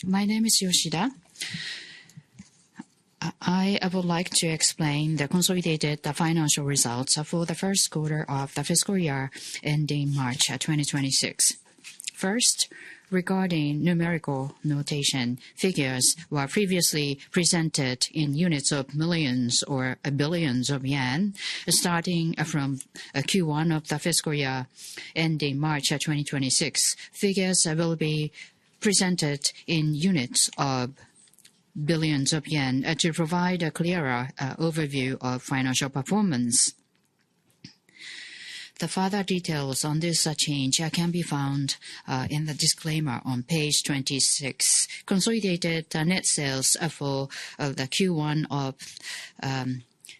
My name is Yoshida. I would like to explain the consolidated financial results for the first quarter of the fiscal year ending March 2026. First, regarding numerical notation, figures were previously presented in units of millions or billions of yen, starting from Q1 of the fiscal year ending March 2026. Figures will be presented in units of billions of yen to provide a clearer overview of financial performance. The further details on this change can be found in the disclaimer on page 26. Consolidated net sales for the Q1 of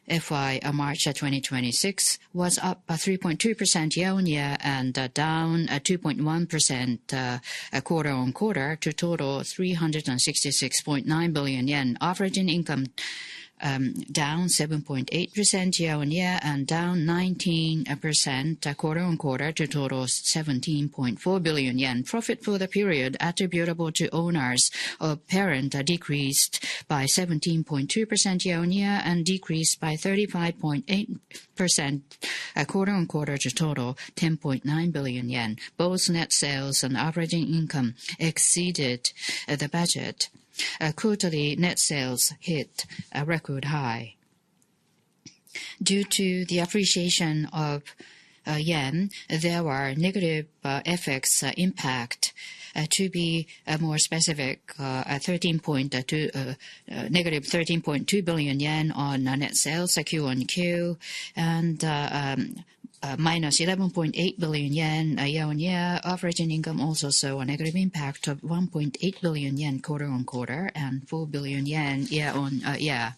FY March 2026 was up 3.2% year-on-year and down 2.1% quarter-on-quarter to total 366.9 billion yen. Operating income down 7.8% year-on-year and down 19% quarter-on-quarter to total 17.4 billion yen. Profit for the period attributable to owners of parent decreased by 17.2% year-on-year and decreased by 35.8% quarter-on-quarter to total 10.9 billion yen. Both net sales and operating income exceeded the budget. Quarterly net sales hit a record high. Due to the appreciation of yen, there were negative FX impact. To be more specific, negative 13.2 billion yen on net sales Q-on-Q and minus 11.8 billion yen year-on-year. Operating income also saw a negative impact of 1.8 billion yen quarter-on-quarter and 4 billion yen year-on-year.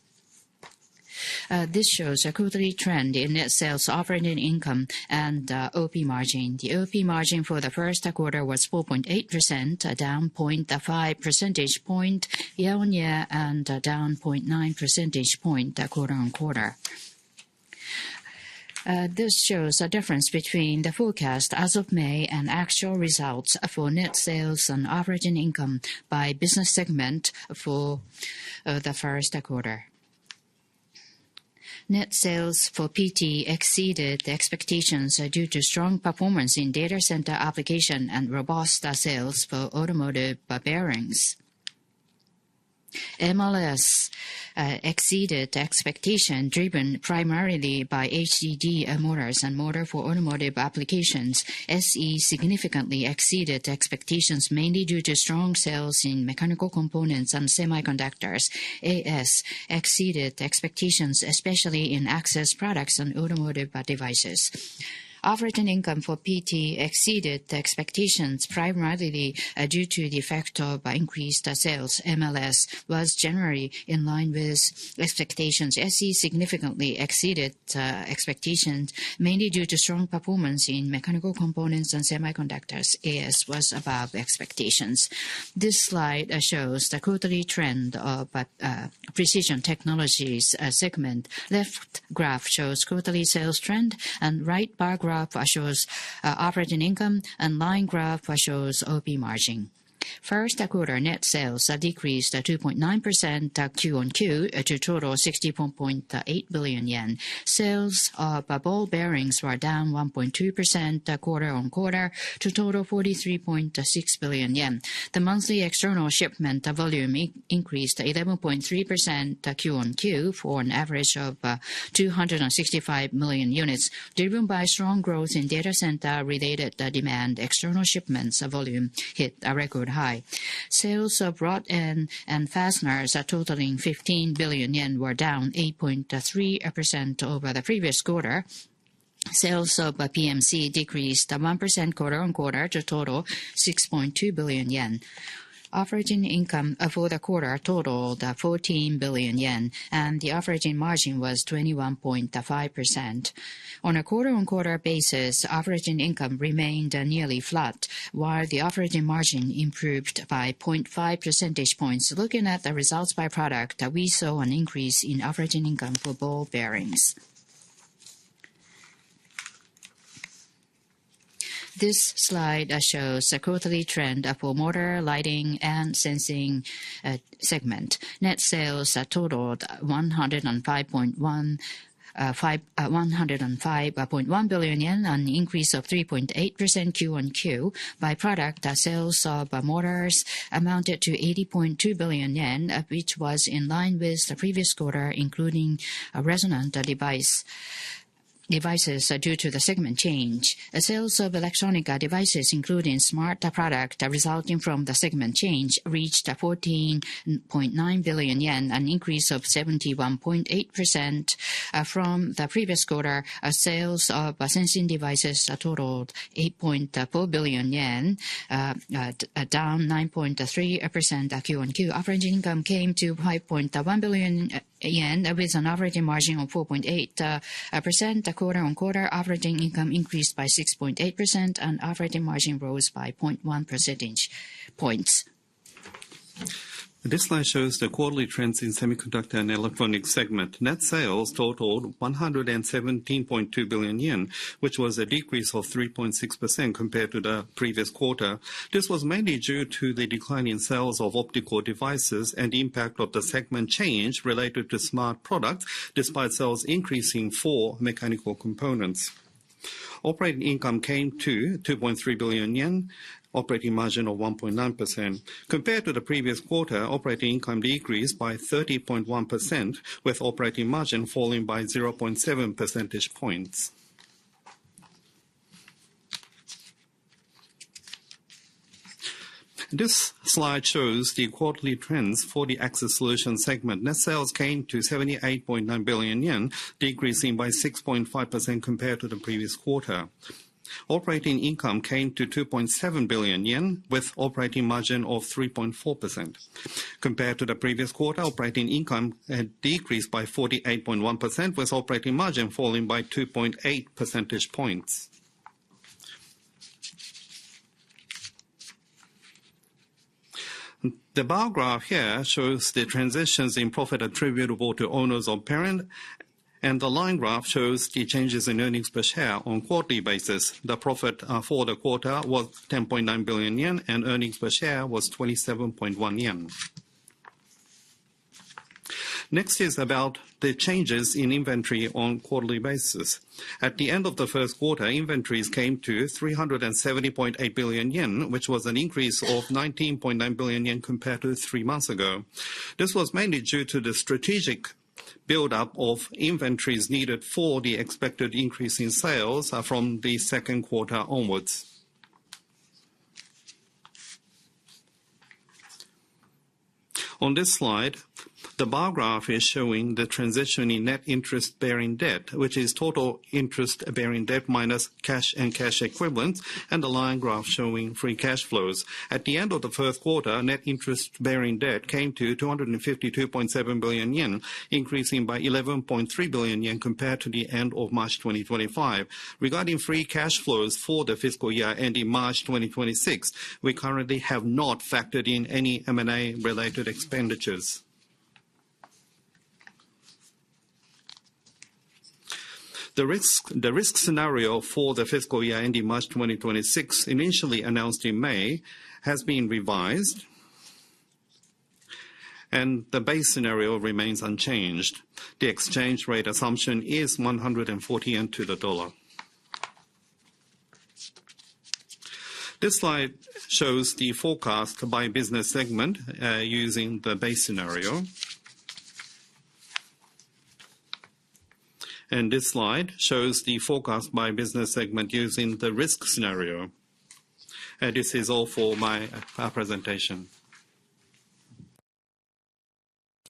This shows a quarterly trend in net sales, operating income, and OP margin. The OP margin for the first quarter was 4.8%, down 0.5 percentage point year-on-year and down 0.9 percentage point quarter-on-quarter. This shows a difference between the forecast as of May and actual results for net sales and operating income by business segment for the first quarter. Net sales for PT exceeded the expectations due to strong performance in data center application and robust sales for automotive bearings. MLS exceeded expectation, driven primarily by HDD motors and motor for automotive applications. SE significantly exceeded expectations, mainly due to strong sales in mechanical components and semiconductors. AS exceeded expectations, especially in access products and automotive devices. Operating income for PT exceeded the expectations, primarily due to the effect of increased sales. MLS was generally in line with expectations. SE significantly exceeded expectations, mainly due to strong performance in mechanical components and semiconductors. AS was above expectations. This slide shows the quarterly trend of Precision Technologies segment. Left graph shows quarterly sales trend, and right bar graph shows operating income, and line graph shows OP margin. First quarter net sales decreased 2.9% Q-on-Q to total 64.8 billion yen. Sales of ball bearings were down 1.2% quarter-on-quarter to total 43.6 billion yen. The monthly external shipment volume increased 11.3% Q-on-Q for an average of 265 million units. Driven by strong growth in data center related demand, external shipments volume hit a record high. Sales of rod end and fasteners totaling 15 billion yen were down 8.3% over the previous quarter. Sales of PMC decreased 1% quarter-on-quarter to total 6.2 billion yen. Operating income for the quarter totaled 14 billion yen, and the operating margin was 21.5%. On a quarter-on-quarter basis, operating income remained nearly flat, while the operating margin improved by 0.5 percentage points. Looking at the results by product, we saw an increase in operating income for ball bearings. This slide shows a quarterly trend for motor, lighting, and sensing segment. Net sales totaled 105.1 billion yen, an increase of 3.8% Q-on-Q. By product, sales of motors amounted to 80.2 billion yen, which was in line with the previous quarter, including resonant devices due to the segment change. Sales of electronic devices, including smart product resulting from the segment change, reached 14.9 billion yen, an increase of 71.8% from the previous quarter. Sales of sensing devices totaled 8.4 billion yen, down 9.3% Q-on-Q. Operating income came to 5.1 billion yen with an operating margin of 4.8%. Quarter-on-quarter, operating income increased by 6.8% and operating margin rose by 0.1 percentage points. This slide shows the quarterly trends in semiconductor and electronics segment. Net sales totaled 117.2 billion yen, which was a decrease of 3.6% compared to the previous quarter. This was mainly due to the decline in sales of optical devices and the impact of the segment change related to smart products, despite sales increasing for mechanical components. Operating income came to 2.3 billion yen, operating margin of 1.9%. Compared to the previous quarter, operating income decreased by 30.1%, with operating margin falling by 0.7 percentage points. This slide shows the quarterly trends for the Access Solutions segment. Net sales came to 78.9 billion yen, decreasing by 6.5% compared to the previous quarter. Operating income came to 2.7 billion yen, with operating margin of 3.4%. Compared to the previous quarter, operating income decreased by 48.1%, with operating margin falling by 2.8 percentage points. The bar graph here shows the transitions in profit attributable to owners of parent, and the line graph shows the changes in earnings per share on quarterly basis. The profit for the quarter was 10.9 billion yen, and earnings per share was 27.1 yen. Next is about the changes in inventory on quarterly basis. At the end of the first quarter, inventories came to 370.8 billion yen, which was an increase of 19.9 billion yen compared to 3 months ago. This was mainly due to the strategic build-up of inventories needed for the expected increase in sales from the second quarter onwards. On this slide, the bar graph is showing the transition in net interest-bearing debt, which is total interest-bearing debt minus cash and cash equivalents, and the line graph showing free cash flows. At the end of the first quarter, net interest-bearing debt came to 252.7 billion yen, increasing by 11.3 billion yen compared to the end of March 2025. Regarding free cash flows for the fiscal year ending March 2026, we currently have not factored in any M&A-related expenditures. The risk scenario for the fiscal year ending March 2026, initially announced in May, has been revised, and the base scenario remains unchanged. The exchange rate assumption is 140 yen to the dollar. This slide shows the forecast by business segment using the base scenario. And this slide shows the forecast by business segment using the risk scenario. And this is all for my presentation.